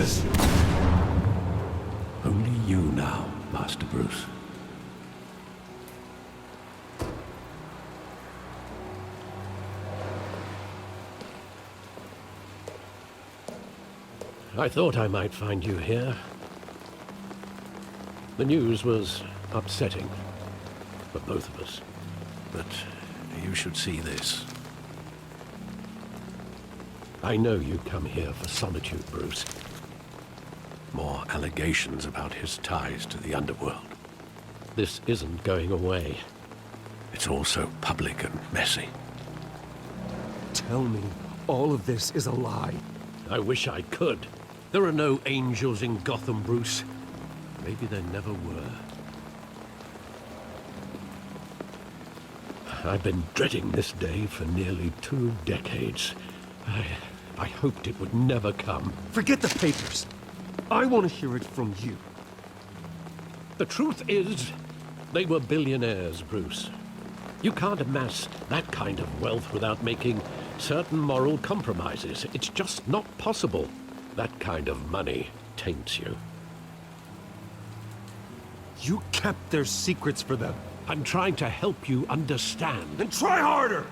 is! Only you now, Master Bruce. I thought I might find you here. The news was upsetting for both of us. But you should see this. I know you come here for solitude, Bruce. More allegations about his ties to the underworld. This isn't going away. It's all so public and messy. Tell me all of this is a lie. I wish I could. There are no angels in Gotham, Bruce. Maybe there never were. I've been dreading this day for nearly 2 decades. I hoped it would never come. Forget the papers. I want to hear it from you. The truth is, they were billionaires, Bruce. You can't amass that kind of wealth without making certain moral compromises. It's just not possible. That kind of money taints you. You kept their secrets for them. I'm trying to help you understand. Then try harder!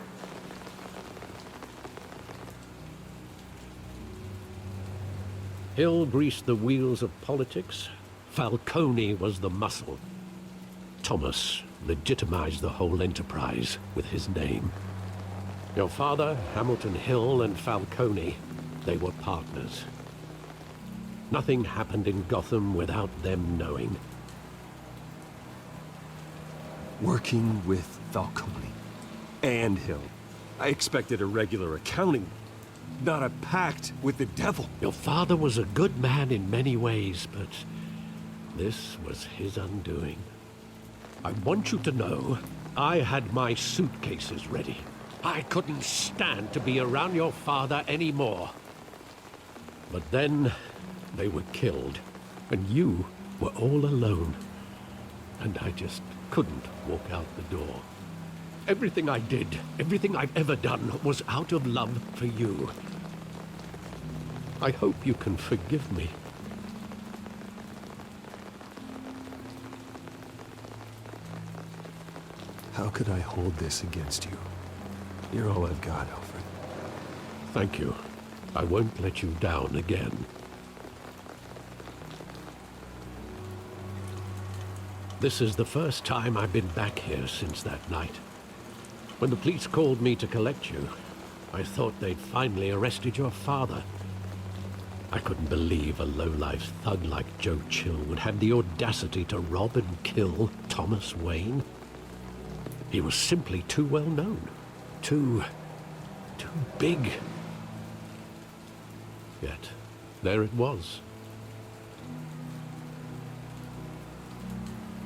Hill greased the wheels of politics. Falcone was the muscle. Thomas legitimized the whole enterprise with his name. Your father, Hamilton Hill, and Falcone, they were partners. Nothing happened in Gotham without them knowing. Working with Falcone and Hill. I expected a regular accounting, not a pact with the devil. Your father was a good man in many ways, but this was his undoing. I want you to know, I had my suitcases ready. I couldn't stand to be around your father anymore. But then, they were killed, and you were all alone. And I just couldn't walk out the door. Everything I did, everything I've ever done, was out of love for you. I hope you can forgive me. How could I hold this against you? You're all I've got, Alfred. Thank you. I won't let you down again. This is the first time I've been back here since that night. When the police called me to collect you, I thought they'd finally arrested your father. I couldn't believe a low-life thug like Joe Chill would have the audacity to rob and kill Thomas Wayne. He was simply too well known. Too big. Yet, there it was.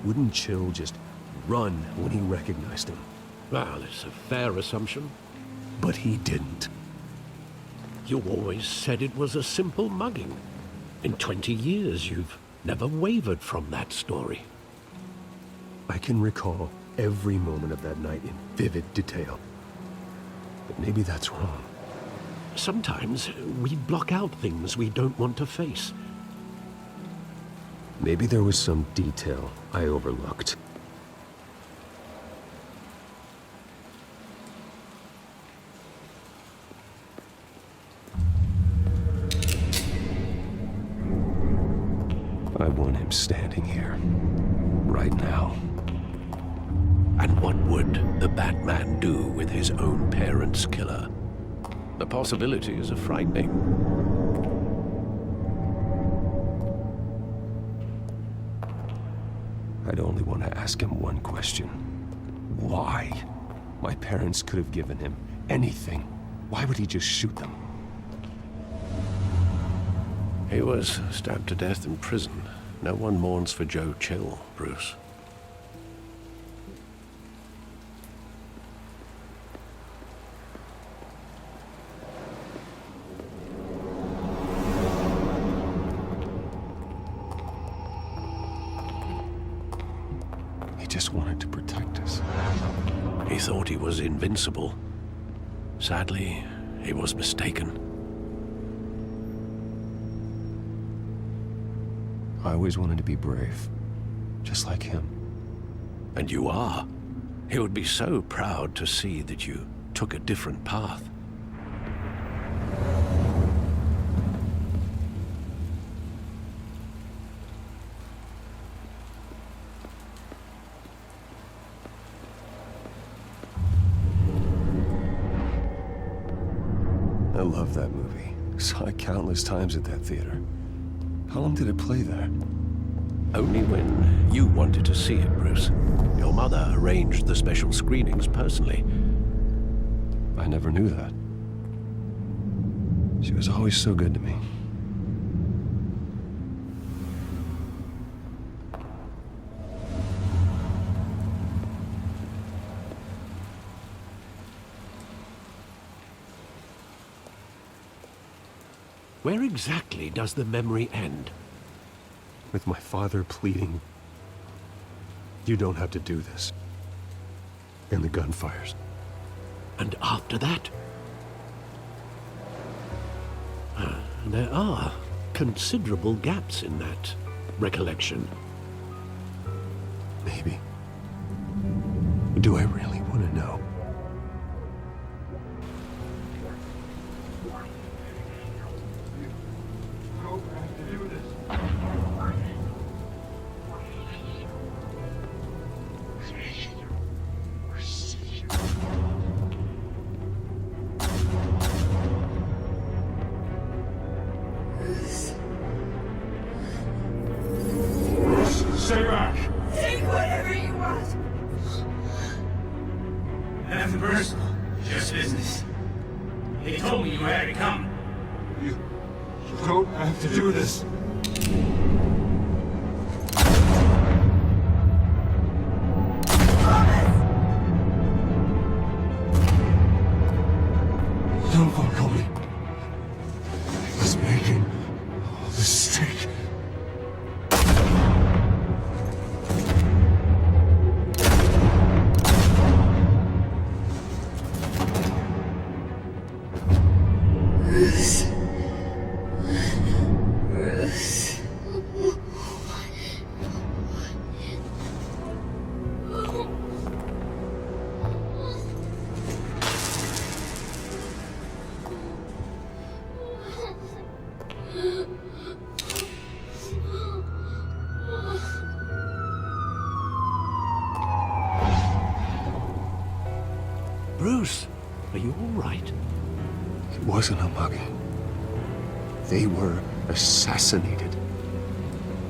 Wouldn't Chill just run when he recognized him? Well, it's a fair assumption. But he didn't. You always said it was a simple mugging. In 20 years, you've never wavered from that story. I can recall every moment of that night in vivid detail. But maybe that's wrong. Sometimes we block out things we don't want to face. Maybe there was some detail I overlooked. I want him standing here, right now. And what would the Batman do with his own parents' killer? The possibilities are frightening. I'd only want to ask him one question. Why? My parents could have given him anything. Why would he just shoot them? He was stabbed to death in prison. No one mourns for Joe Chill, Bruce. He just wanted to protect us. He thought he was invincible. Sadly, he was mistaken. I always wanted to be brave, just like him. And you are. He would be so proud to see that you took a different path. I love that movie. Saw it countless times at that theater. How long did it play there? Only when you wanted to see it, Bruce. Your mother arranged the special screenings personally. I never knew that. She was always so good to me. Where exactly does the memory end? With my father pleading, "You don't have to do this." And the gunfires. And after that? There are considerable gaps in that recollection. Maybe. Do I really want to know? Stay back! Take whatever you want. Nothing personal, just business. He told me you had to come. You don't have to do this. Don't follow me. I was making a mistake. Bruce, are you all right? It wasn't a mugging. They were assassinated.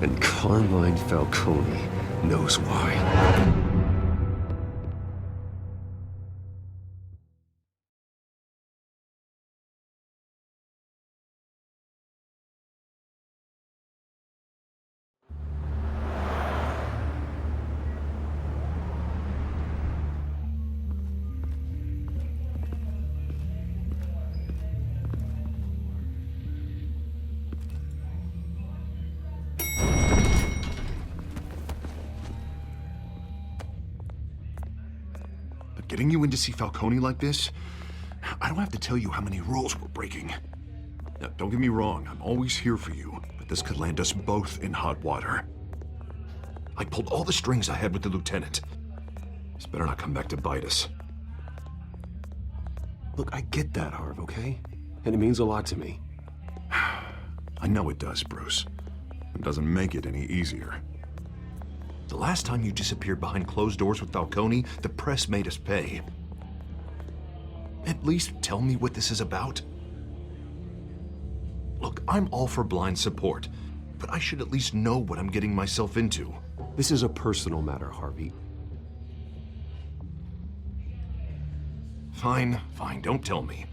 And Carmine Falcone knows why. Getting you in to see Falcone like this? I don't have to tell you how many rules we're breaking. Now, don't get me wrong, I'm always here for you, but this could land us both in hot water. I pulled all the strings I had with the lieutenant. This better not come back to bite us. Look, I get that, Harv, okay? And it means a lot to me. I know it does, Bruce. It doesn't make it any easier. The last time you disappeared behind closed doors with Falcone, the press made us pay. At least tell me what this is about. Look, I'm all for blind support, but I should at least know what I'm getting myself into. This is a personal matter, Harvey. Fine, don't tell me.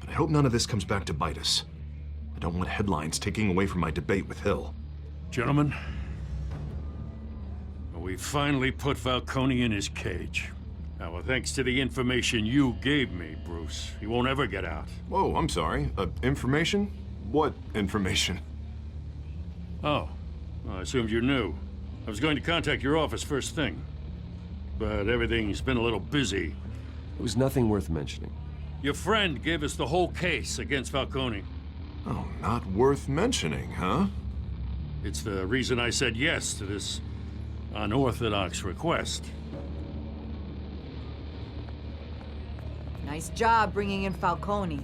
But I hope none of this comes back to bite us. I don't want headlines taking away from my debate with Hill. Gentlemen, we finally put Falcone in his cage. Now, well, thanks to the information you gave me, Bruce, he won't ever get out. Whoa, I'm sorry. Information? What information? Oh, well, I assumed you knew. I was going to contact your office first thing, but everything's been a little busy. It was nothing worth mentioning. Your friend gave us the whole case against Falcone. Oh, not worth mentioning, huh? It's the reason I said yes to this unorthodox request. Nice job bringing in Falcone.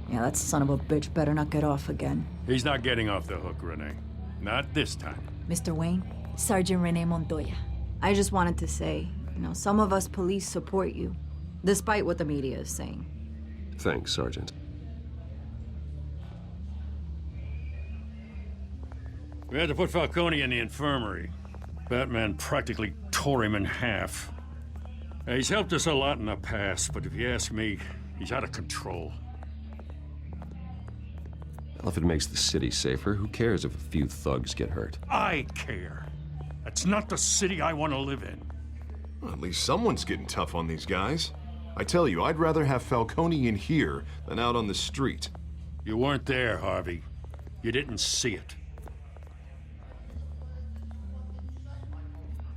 Yeah, that son of a bitch better not get off again. He's not getting off the hook, Renee. Not this time. Mr. Wayne, Sergeant Renee Montoya. I just wanted to say, some of us police support you, despite what the media is saying. Thanks, Sergeant. We had to put Falcone in the infirmary. Batman practically tore him in half. He's helped us a lot in the past, but if you ask me, he's out of control. Well, if it makes the city safer, who cares if a few thugs get hurt? I care. That's not the city I want to live in. Well, at least someone's getting tough on these guys. I tell you, I'd rather have Falcone in here than out on the street. You weren't there, Harvey. You didn't see it.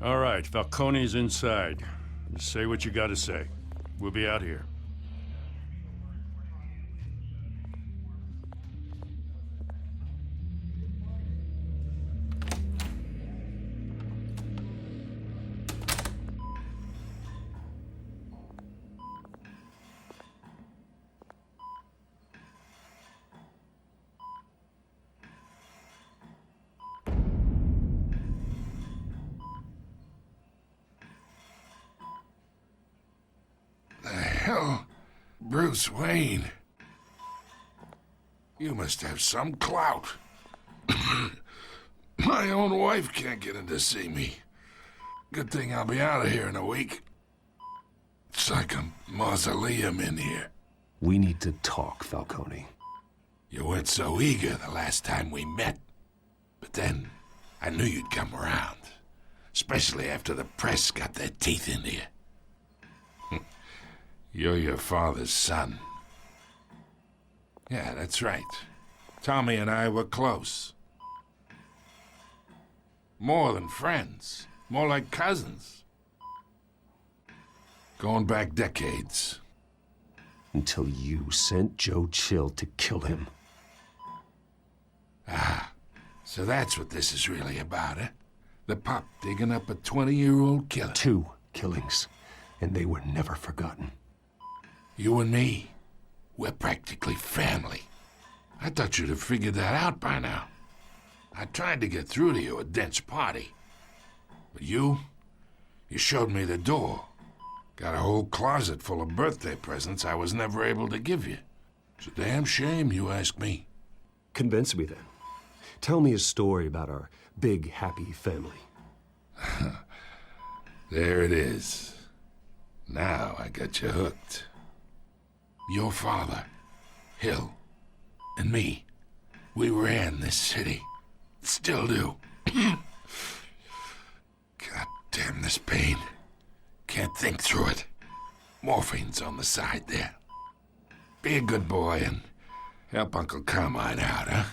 All right, Falcone's inside. Just say what you gotta say. We'll be out here. Hell, Bruce Wayne. You must have some clout. My own wife can't get in to see me. Good thing I'll be out of here in a week. It's like a mausoleum in here. We need to talk, Falcone. You weren't so eager the last time we met. But then, I knew you'd come around. Especially after the press got their teeth into you. You're your father's son. Yeah, that's right. Tommy and I were close. More than friends. More like cousins. Going back decades. Until you sent Joe Chill to kill him. Ah, so that's what this is really about, eh? The pup digging up a 20-year-old killer. 2 killings, and they were never forgotten. You and me, we're practically family. I thought you'd have figured that out by now. I tried to get through to you at Dent's party. But you showed me the door. Got a whole closet full of birthday presents I was never able to give you. It's a damn shame, you ask me. Convince me then. Tell me a story about our big, happy family. There it is. Now I got you hooked. Your father, Hill, and me, we ran this city. Still do. God damn this pain. Can't think through it. Morphine's on the side there. Be a good boy and help Uncle Carmine out, huh?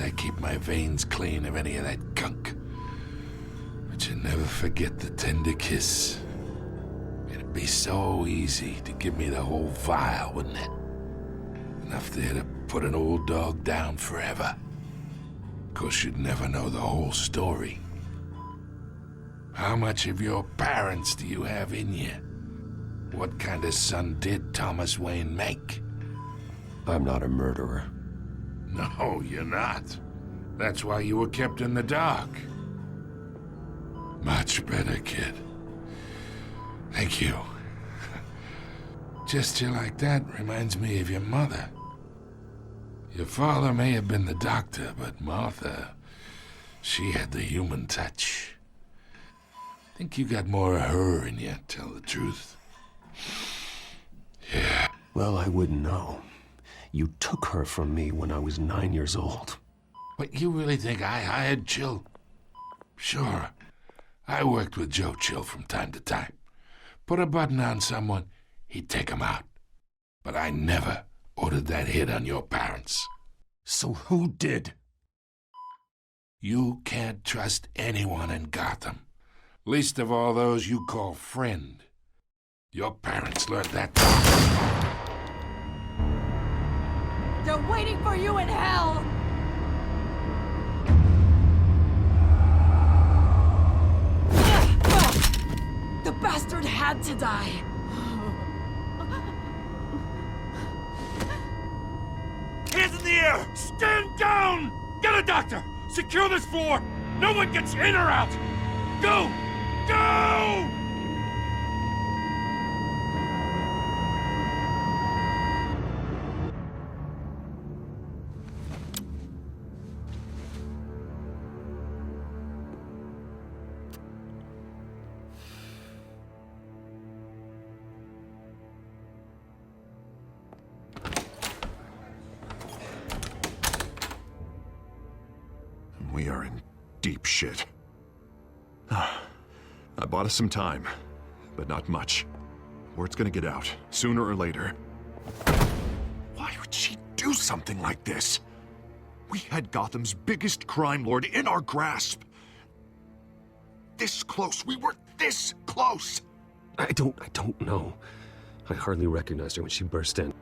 I keep my veins clean of any of that gunk. But you never forget the tender kiss. It'd be so easy to give me the whole vial, wouldn't it? Enough there to put an old dog down forever. Of course, you'd never know the whole story. How much of your parents do you have in you? What kind of son did Thomas Wayne make? I'm not a murderer. No, you're not. That's why you were kept in the dark. Much better, kid. Thank you. Gesture like that reminds me of your mother. Your father may have been the doctor, but Martha, she had the human touch. Think you got more of her in you, tell the truth. Yeah. Well, I wouldn't know. You took her from me when I was 9 years old. But you really think I hired Chill? Sure. I worked with Joe Chill from time to time. Put a button on someone, he'd take him out. But I never ordered that hit on your parents. So who did? You can't trust anyone in Gotham. Least of all those you call friend. Your parents learned that. They're waiting for you in hell! The bastard had to die! Hands in the air! Stand down! Get a doctor! Secure this floor! No one gets in or out! Go! Go! We are in deep shit. I bought us some time, but not much. Word's gonna get out, sooner or later. Why would she do something like this? We had Gotham's biggest crime lord in our grasp. This close, we were this close! I don't know. I hardly recognized her when she burst in.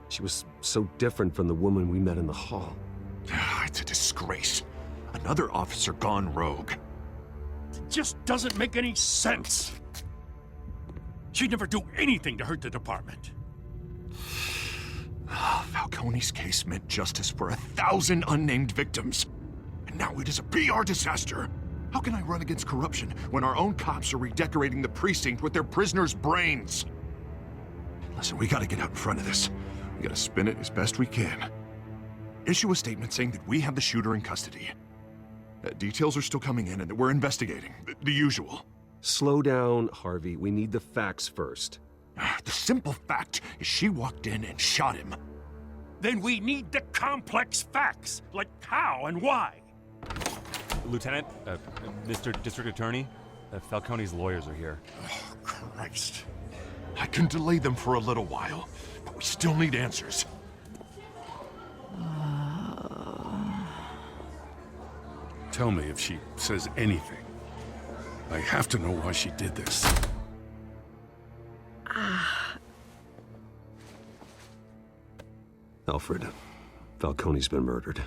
She was so different from the woman we met in the hall. It's a disgrace. Another officer gone rogue. It just doesn't make any sense. She'd never do anything to hurt the department. Falcone's case meant justice for 1,000 unnamed victims. And now it is a PR disaster. How can I run against corruption when our own cops are redecorating the precinct with their prisoners' brains? Listen, we gotta get out in front of this. We gotta spin it as best we can. Issue a statement saying that we have the shooter in custody. Details are still coming in and that we're investigating. The usual. Slow down, Harvey. We need the facts first. The simple fact is she walked in and shot him. Then we need the complex facts, like how and why. Lieutenant, Mr. District Attorney, Falcone's lawyers are here. Oh, Christ. I can delay them for a little while, but we still need answers. Tell me if she says anything. I have to know why she did this. Alfred, Falcone's been murdered.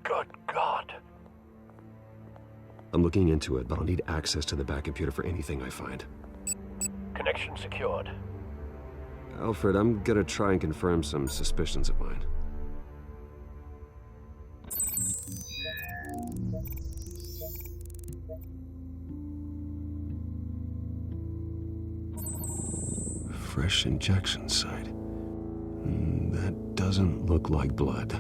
Good God. I'm looking into it, but I'll need access to the back computer for anything I find. Connection secured. Alfred, I'm gonna try and confirm some suspicions of mine. Fresh injection site. That doesn't look like blood.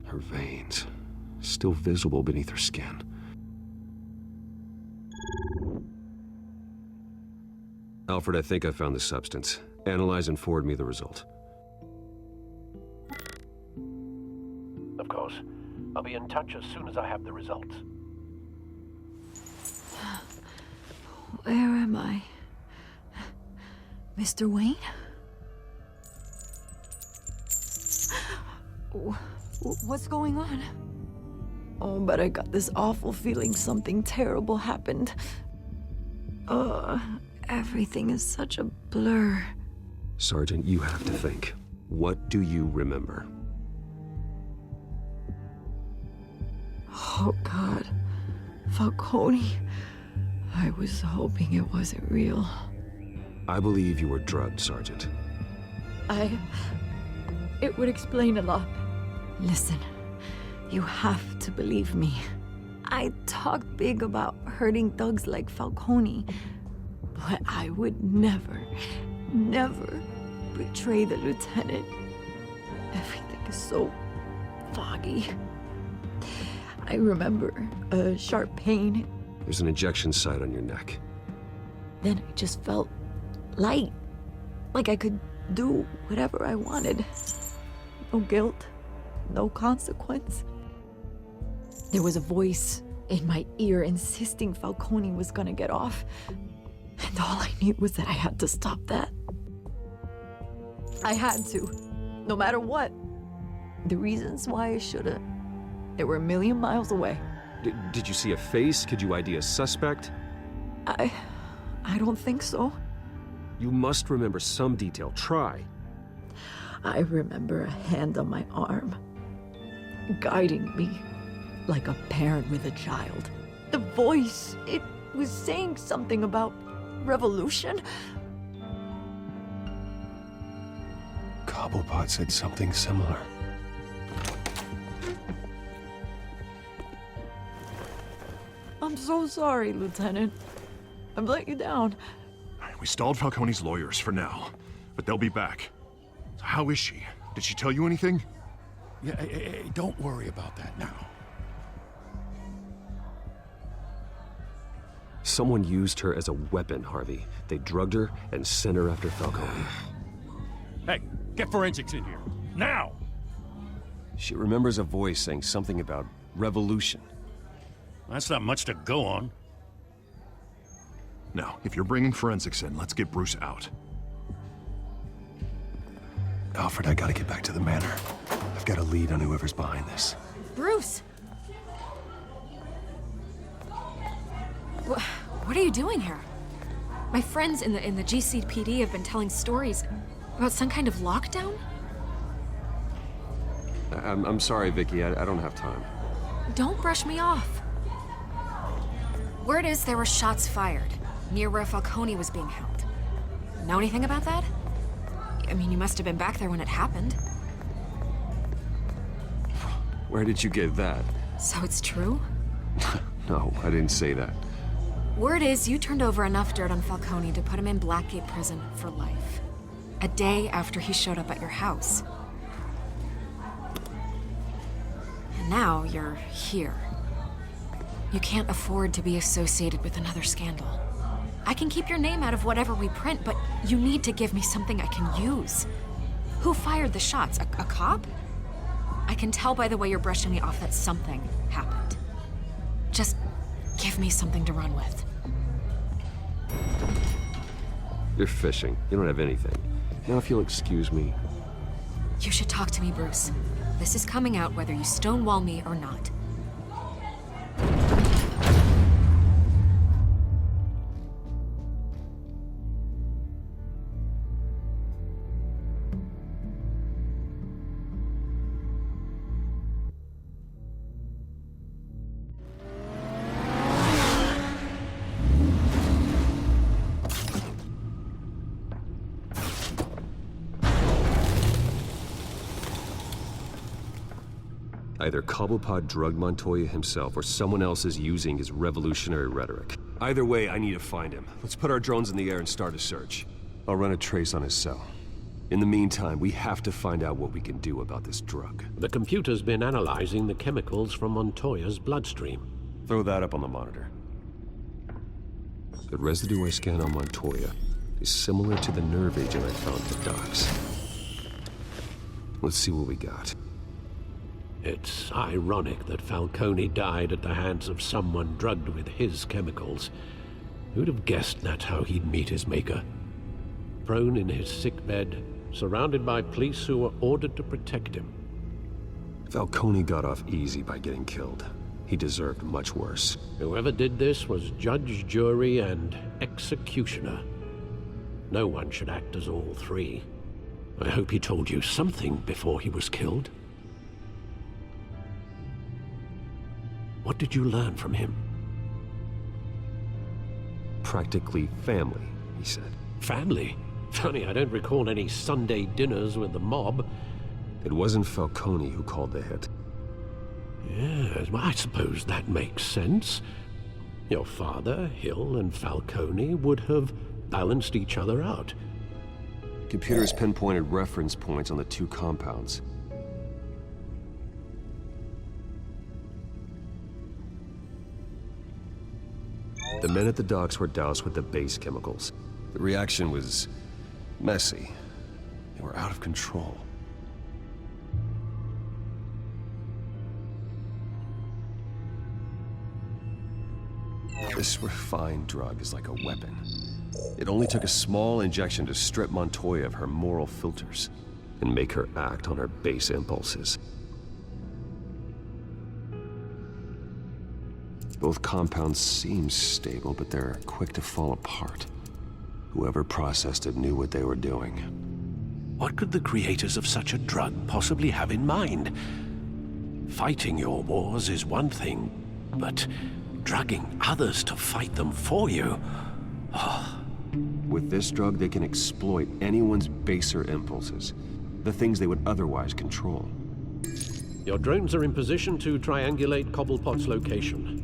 Her veins, still visible beneath her skin. Alfred, I think I found the substance. Analyze and forward me the result. Of course. I'll be in touch as soon as I have the results. Where am I? Mr. Wayne? What's going on? Oh, but I got this awful feeling something terrible happened. Everything is such a blur. Sergeant, you have to think. What do you remember? Oh, God. Falcone. I was hoping it wasn't real. I believe you were drugged, Sergeant. It would explain a lot. Listen, you have to believe me. I talked big about hurting thugs like Falcone, but I would never betray the lieutenant. Everything is so foggy. I remember a sharp pain. There's an injection site on your neck. Then I just felt light, like I could do whatever I wanted. No guilt, no consequence. There was a voice in my ear insisting Falcone was gonna get off. And all I knew was that I had to stop that. I had to, no matter what. The reasons why I shouldn't, they were a million miles away. Did you see a face? Could you ID a suspect? I don't think so. You must remember some detail. Try. I remember a hand on my arm, guiding me like a parent with a child. The voice, it was saying something about revolution. Cobblepot said something similar. I'm so sorry, Lieutenant. I've let you down. We stalled Falcone's lawyers for now, but they'll be back. So how is she? Did she tell you anything? Yeah, hey, don't worry about that now. Someone used her as a weapon, Harvey. They drugged her and sent her after Falcone. Hey, get forensics in here. Now! She remembers a voice saying something about revolution. That's not much to go on. Now, if you're bringing forensics in, let's get Bruce out. Alfred, I gotta get back to the manor. I've got a lead on whoever's behind this. Bruce! What are you doing here? My friends in the GCPD have been telling stories about some kind of lockdown? I'm sorry, Vicky. I don't have time. Don't brush me off. Word is there were shots fired near where Falcone was being held. Know anything about that? I mean, you must have been back there when it happened. Where did you get that? So it's true? No, I didn't say that. Word is you turned over enough dirt on Falcone to put him in Blackgate Prison for life. A day after he showed up at your house. And now you're here. You can't afford to be associated with another scandal. I can keep your name out of whatever we print, but you need to give me something I can use. Who fired the shots? A cop? I can tell by the way you're brushing me off that something happened. Just give me something to run with. You're fishing. You don't have anything. Now, if you'll excuse me. You should talk to me, Bruce. This is coming out whether you stonewall me or not. Either Cobblepot drugged Montoya himself or someone else is using his revolutionary rhetoric. Either way, I need to find him. Let's put our drones in the air and start a search. I'll run a trace on his cell. In the meantime, we have to find out what we can do about this drug. The computer's been analyzing the chemicals from Montoya's bloodstream. Throw that up on the monitor. The residue I scanned on Montoya is similar to the nerve agent I found at the docks. Let's see what we got. It's ironic that Falcone died at the hands of someone drugged with his chemicals. Who'd have guessed that's how he'd meet his maker? Prone in his sickbed, surrounded by police who were ordered to protect him. Falcone got off easy by getting killed. He deserved much worse. Whoever did this was judge, jury, and executioner. No one should act as all three. I hope he told you something before he was killed. What did you learn from him? Practically family, he said. Family? Funny, I don't recall any Sunday dinners with the mob. It wasn't Falcone who called the hit. Yes, well, I suppose that makes sense. Your father, Hill, and Falcone would have balanced each other out. Computers pinpointed reference points on the two compounds. The men at the docks were doused with the base chemicals. The reaction was messy. They were out of control. This refined drug is like a weapon. It only took a small injection to strip Montoya of her moral filters and make her act on her base impulses. Both compounds seem stable, but they're quick to fall apart. Whoever processed it knew what they were doing. What could the creators of such a drug possibly have in mind? Fighting your wars is one thing, but drugging others to fight them for you? With this drug, they can exploit anyone's baser impulses, the things they would otherwise control. Your drones are in position to triangulate Cobblepot's location.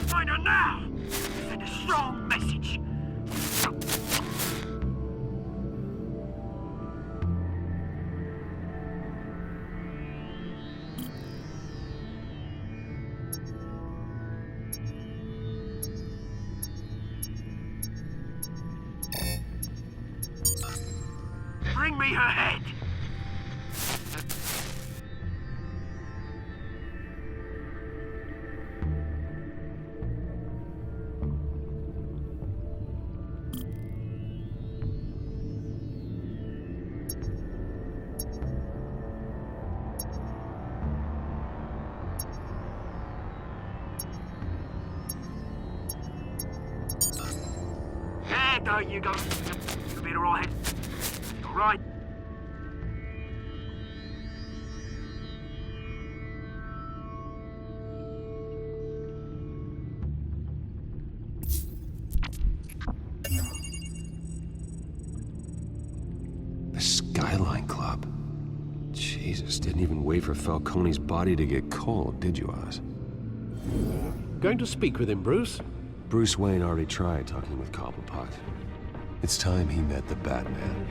Find her now! Send a strong message. Bring me her head! There you go. You'll be all right. All right. The Skyline Club. Jesus, didn't even wait for Falcone's body to get cold, did you, Oz? Going to speak with him, Bruce? Bruce Wayne already tried talking with Cobblepot. It's time he met the Batman.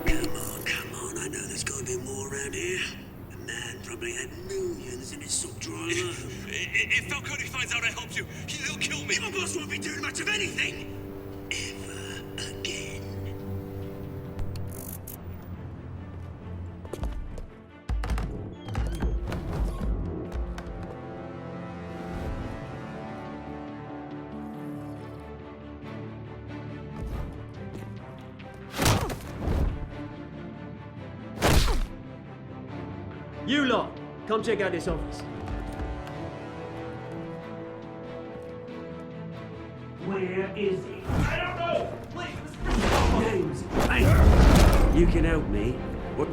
Come on, I know there's gotta be more around here. Probably had millions in his sock drawer alone. If Falcone finds out I helped you, he'll kill me. My boss won't be doing much of anything. Ever again. You lot, come check out this office. Where is he? I don't know! Please! Names. Hey, you can help me. What?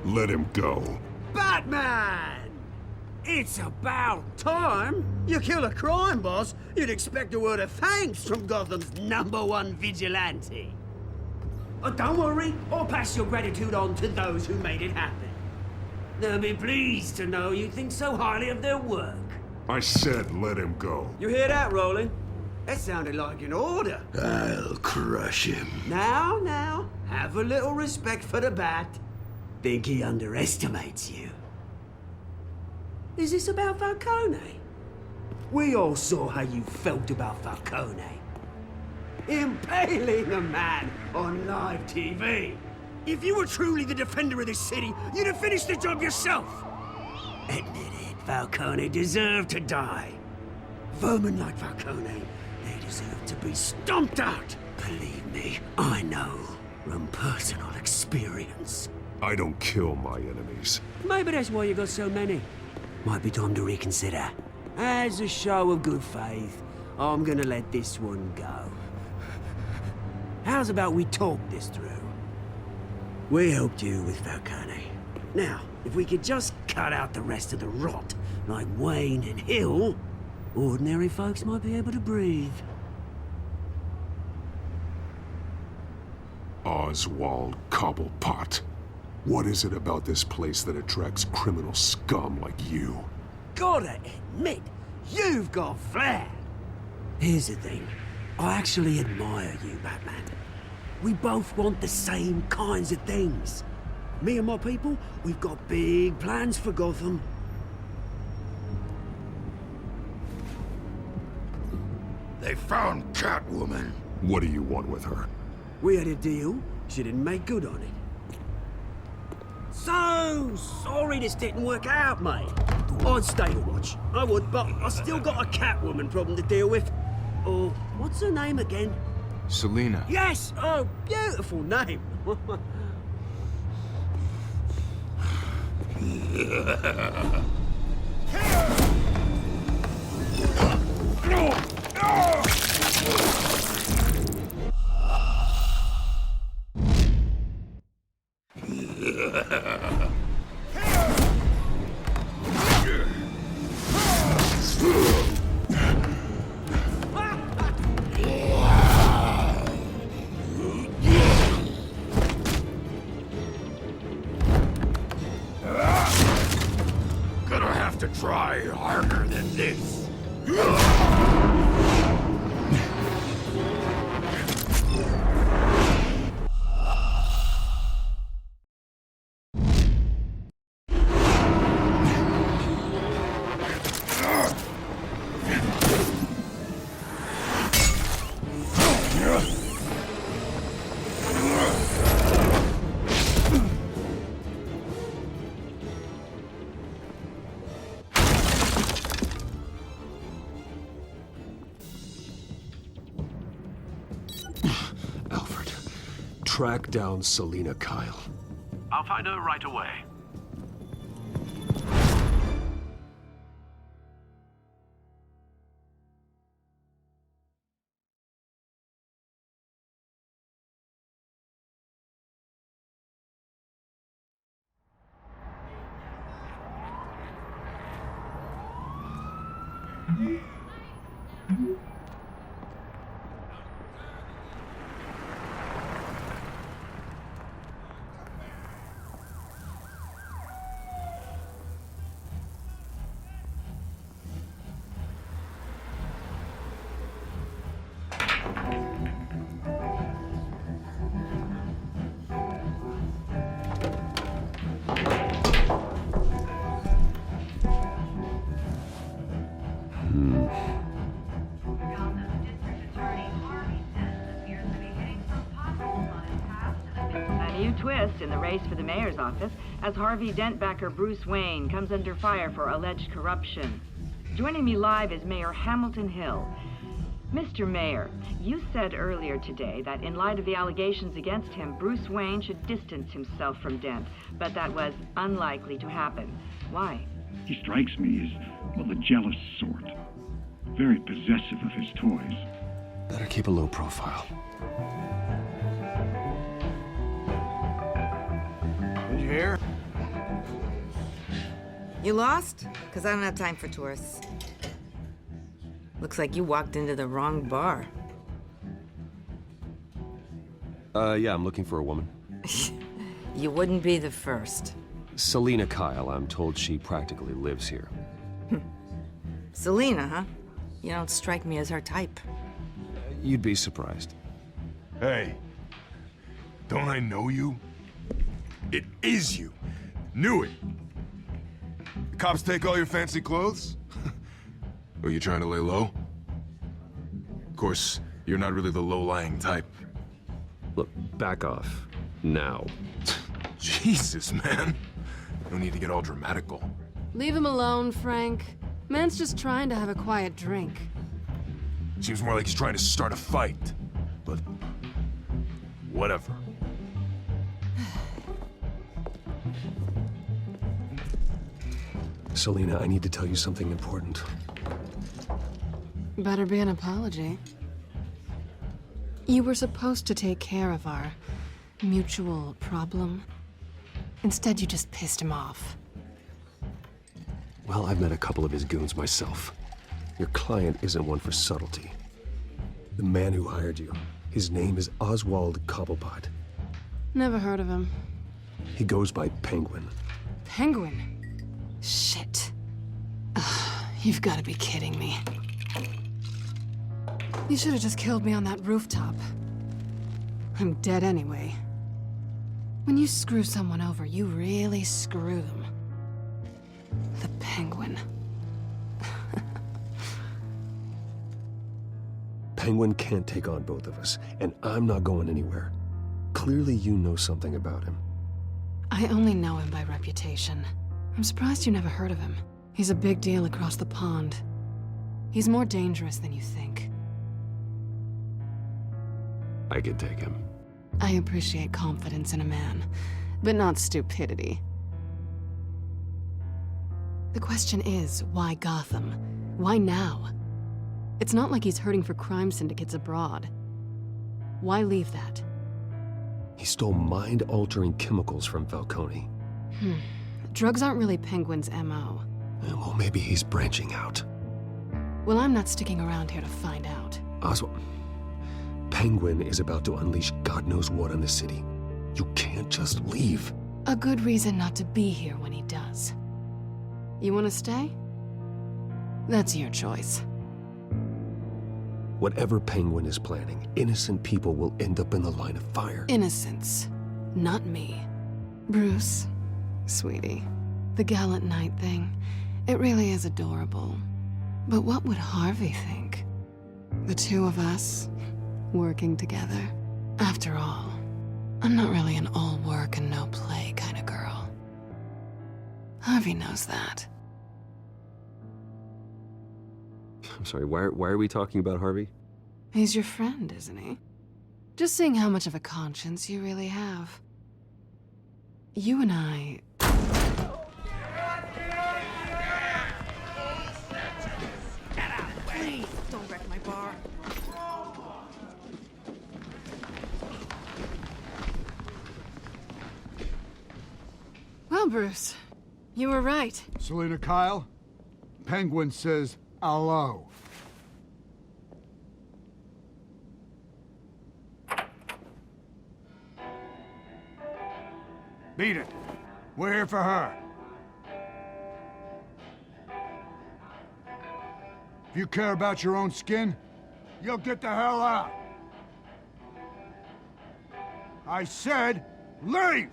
Let him go. Batman! It's about time. You kill a crime boss, you'd expect a word of thanks from Gotham's #1 vigilante. Don't worry, I'll pass your gratitude on to those who made it happen. They'll be pleased to know you think so highly of their work. I said let him go. You hear that, Roland? That sounded like an order. I'll crush him. Now, have a little respect for the Bat. Think he underestimates you. Is this about Falcone? We all saw how you felt about Falcone. Impaling a man on live TV. If you were truly the defender of this city, you'd have finished the job yourself. Admit it, Falcone deserved to die. Vermin like Falcone, they deserve to be stomped out. Believe me, I know from personal experience. I don't kill my enemies. Maybe that's why you got so many. Might be time to reconsider. As a show of good faith, I'm gonna let this one go. How's about we talk this through? We helped you with Falcone. Now, if we could just cut out the rest of the rot, like Wayne and Hill, ordinary folks might be able to breathe. Oswald Cobblepot. What is it about this place that attracts criminal scum like you? Gotta admit, you've got flair. Here's the thing. I actually admire you, Batman. We both want the same kinds of things. Me and my people, we've got big plans for Gotham. They found Catwoman. What do you want with her? We had a deal. She didn't make good on it. So sorry this didn't work out, mate. I'd stay to watch. I would, but I still got a Catwoman problem to deal with. Oh, what's her name again? Selina. Yes! Oh, beautiful name. Gonna have to try harder than this. Track down Selina Kyle. I'll find her right away. Twist in the race for the mayor's office as Harvey Dent-backer Bruce Wayne comes under fire for alleged corruption. Joining me live is Mayor Hamilton Hill. Mr. Mayor, you said earlier today that in light of the allegations against him, Bruce Wayne should distance himself from Dent, but that was unlikely to happen. Why? He strikes me as, well, the jealous sort. Very possessive of his toys. Better keep a low profile. Did you hear? You lost? Because I don't have time for tourists. Looks like you walked into the wrong bar. Yeah, I'm looking for a woman. You wouldn't be the first. Selina Kyle, I'm told she practically lives here. Selina, huh? You don't strike me as her type. You'd be surprised. Hey, don't I know you? It is you. Knew it. The cops take all your fancy clothes? Are you trying to lay low? Of course, you're not really the low-lying type. Look, back off. Now. Jesus, man. No need to get all dramatical. Leave him alone, Frank. Man's just trying to have a quiet drink. Seems more like he's trying to start a fight. But... whatever. Selina, I need to tell you something important. Better be an apology. You were supposed to take care of our mutual problem. Instead, you just pissed him off. Well, I've met a couple of his goons myself. Your client isn't one for subtlety. The man who hired you, his name is Oswald Cobblepot. Never heard of him. He goes by Penguin. Penguin? Shit. Ugh, you've got to be kidding me. You should have just killed me on that rooftop. I'm dead anyway. When you screw someone over, you really screw them. The Penguin. Penguin can't take on both of us, and I'm not going anywhere. Clearly you know something about him. I only know him by reputation. I'm surprised you never heard of him. He's a big deal across the pond. He's more dangerous than you think. I can take him. I appreciate confidence in a man, but not stupidity. The question is, why Gotham? Why now? It's not like he's hurting for crime syndicates abroad. Why leave that? He stole mind-altering chemicals from Falcone. Drugs aren't really Penguin's MO. Well, maybe he's branching out. Well, I'm not sticking around here to find out. Oswald, Penguin is about to unleash God knows what on the city. You can't just leave. A good reason not to be here when he does. You want to stay? That's your choice. Whatever Penguin is planning, innocent people will end up in the line of fire. Innocence, not me. Bruce, sweetie, the gallant knight thing, it really is adorable. But what would Harvey think? The two of us, working together. After all, I'm not really an all work and no play kind of girl. Harvey knows that. I'm sorry, why are we talking about Harvey? He's your friend, isn't he? Just seeing how much of a conscience you really have. You and I... Please, don't wreck my bar. Well, Bruce, you were right. Selina Kyle, Penguin says hello. Beat it. We're here for her. If you care about your own skin, you'll get the hell out. I said, leave!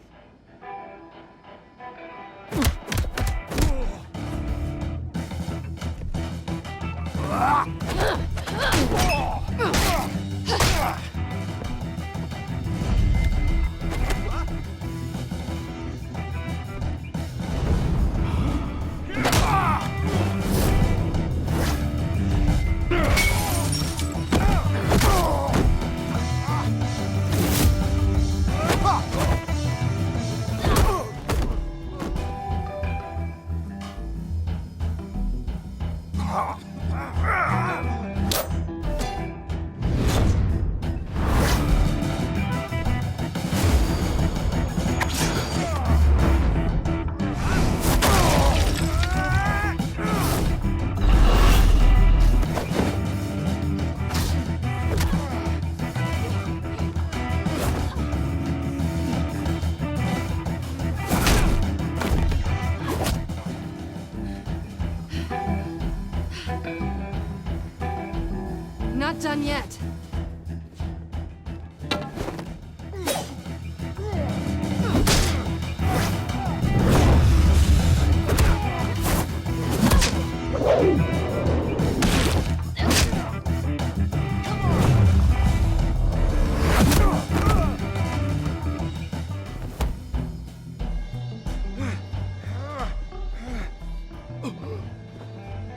Not done yet.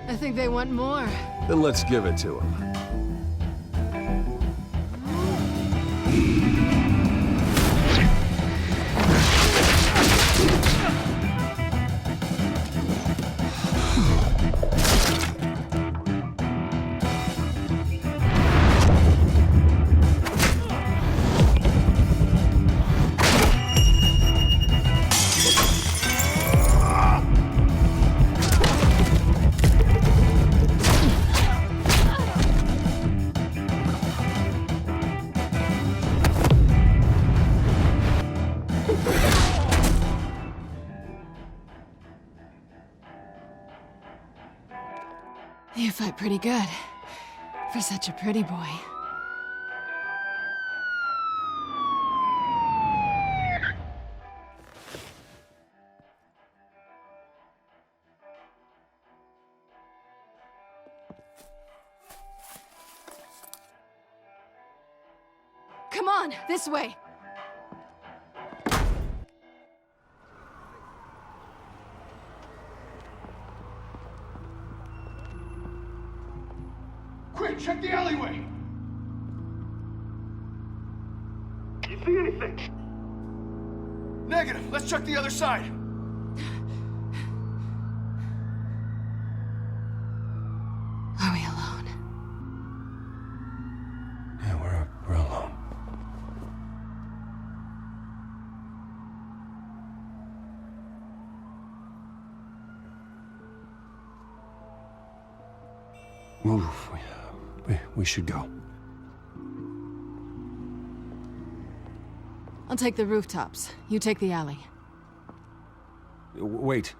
I think they want more. Then let's give it to him. You fight pretty good. For such a pretty boy. Come on, this way. Quick, check the alleyway! You see anything? Negative. Let's check the other side. Are we alone? Yeah, we're alone. Move. We should go. I'll take the rooftops. You take the alley. Wait.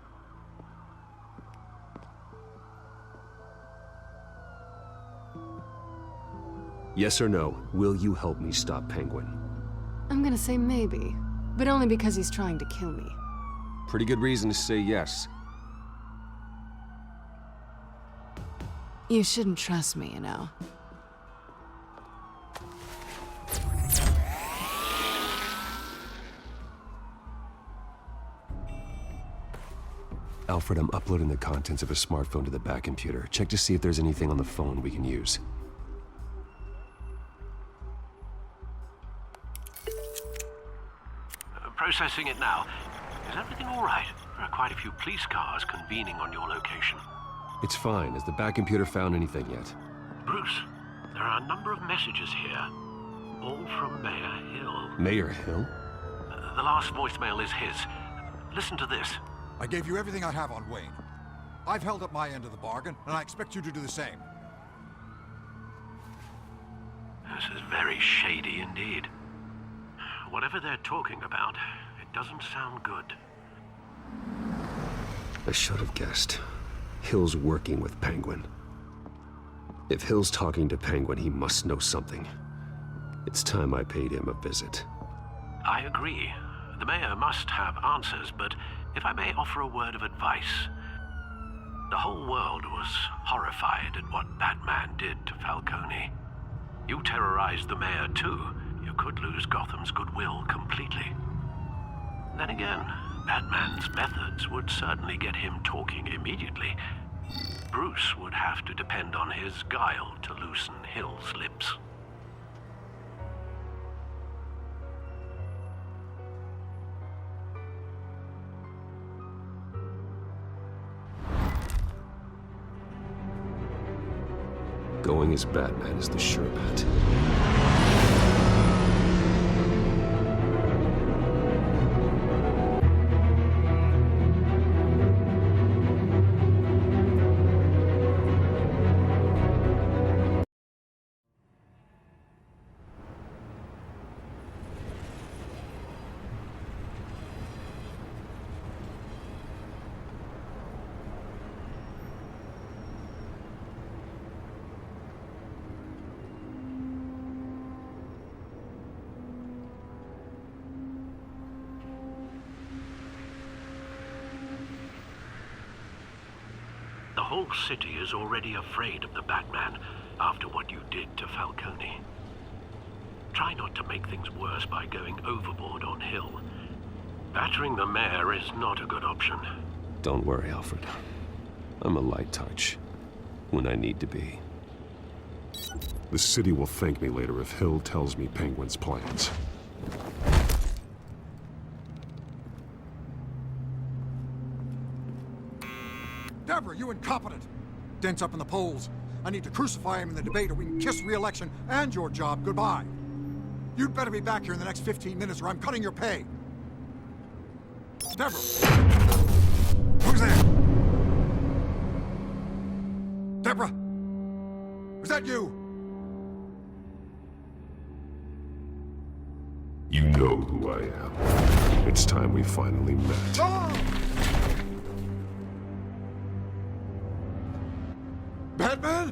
Yes or no, will you help me stop Penguin? I'm gonna say maybe, but only because he's trying to kill me. Pretty good reason to say yes. You shouldn't trust me, you know. Alfred, I'm uploading the contents of a smartphone to the back computer. Check to see if there's anything on the phone we can use. Processing it now. Is everything all right? There are quite a few police cars convening on your location. It's fine. Has the back computer found anything yet? Bruce, there are a number of messages here. All from Mayor Hill. Mayor Hill? The last voicemail is his. Listen to this. I gave you everything I have on Wayne. I've held up my end of the bargain, and I expect you to do the same. This is very shady indeed. Whatever they're talking about, it doesn't sound good. I should have guessed. Hill's working with Penguin. If Hill's talking to Penguin, he must know something. It's time I paid him a visit. I agree. The mayor must have answers, but if I may offer a word of advice. The whole world was horrified at what Batman did to Falcone. You terrorized the mayor too. You could lose Gotham's goodwill completely. Then again, Batman's methods would certainly get him talking immediately. Bruce would have to depend on his guile to loosen Hill's lips. Going as Batman is the sure bet. The whole city is already afraid of the Batman after what you did to Falcone. Try not to make things worse by going overboard on Hill. Battering the mayor is not a good option. Don't worry, Alfred. I'm a light touch. When I need to be. The city will thank me later if Hill tells me Penguin's plans. Deborah, you incompetent! Dent's up in the polls. I need to crucify him in the debate or we can kiss re-election and your job goodbye. You'd better be back here in the next 15 minutes or I'm cutting your pay. Deborah! Who's there? Deborah! Was that you? You know who I am. It's time we finally met. Oh! Batman?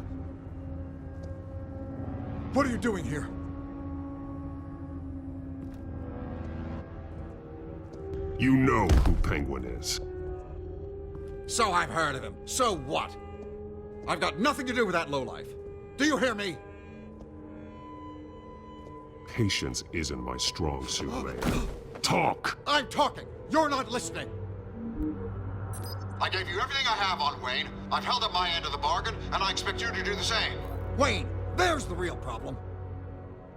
What are you doing here? You know who Penguin is. So I've heard of him. So what? I've got nothing to do with that lowlife. Do you hear me? Patience isn't my strong suit, Mayor. Talk! I'm talking. You're not listening. I gave you everything I have on Wayne. I've held up my end of the bargain, and I expect you to do the same. Wayne, there's the real problem.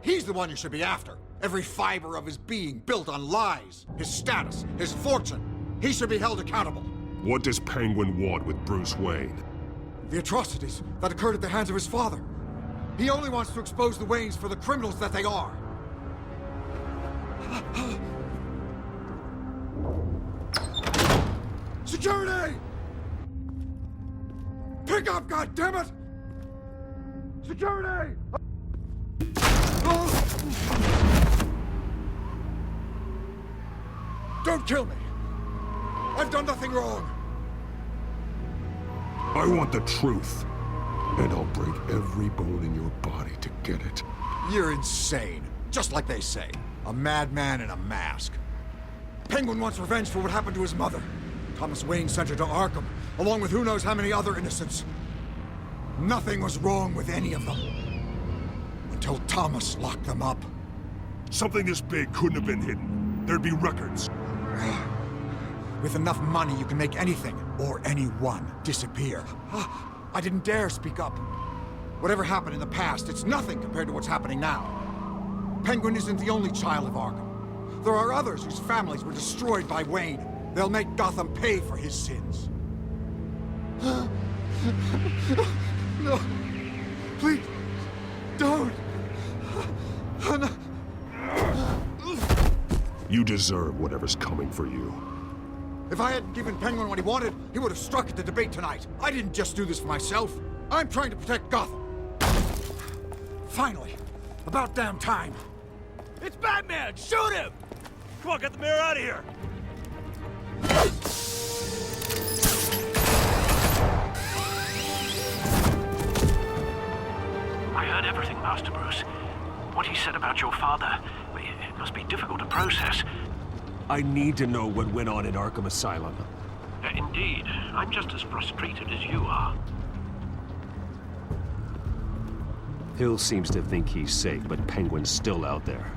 He's the one you should be after. Every fiber of his being built on lies, his status, his fortune. He should be held accountable. What does Penguin want with Bruce Wayne? The atrocities that occurred at the hands of his father. He only wants to expose the Waynes for the criminals that they are. Security! Pick up, goddammit! Security! Don't kill me! I've done nothing wrong! I want the truth. And I'll break every bone in your body to get it. You're insane. Just like they say. A madman in a mask. Penguin wants revenge for what happened to his mother. Thomas Wayne sent her to Arkham, along with who knows how many other innocents. Nothing was wrong with any of them. Until Thomas locked them up. Something this big couldn't have been hidden. There'd be records. With enough money, you can make anything, or anyone, disappear. I didn't dare speak up. Whatever happened in the past, it's nothing compared to what's happening now. Penguin isn't the only child of Arkham. There are others whose families were destroyed by Wayne. They'll make Gotham pay for his sins. No. Please. Don't. No. You deserve whatever's coming for you. If I hadn't given Penguin what he wanted, he would have struck at the debate tonight. I didn't just do this for myself. I'm trying to protect Gotham. Finally. About damn time. It's Batman! Shoot him! Come on, get the mayor out of here! I heard everything, Master Bruce. What he said about your father, it must be difficult to process. I need to know what went on in Arkham Asylum. Indeed. I'm just as frustrated as you are. Hill seems to think he's safe, but Penguin's still out there.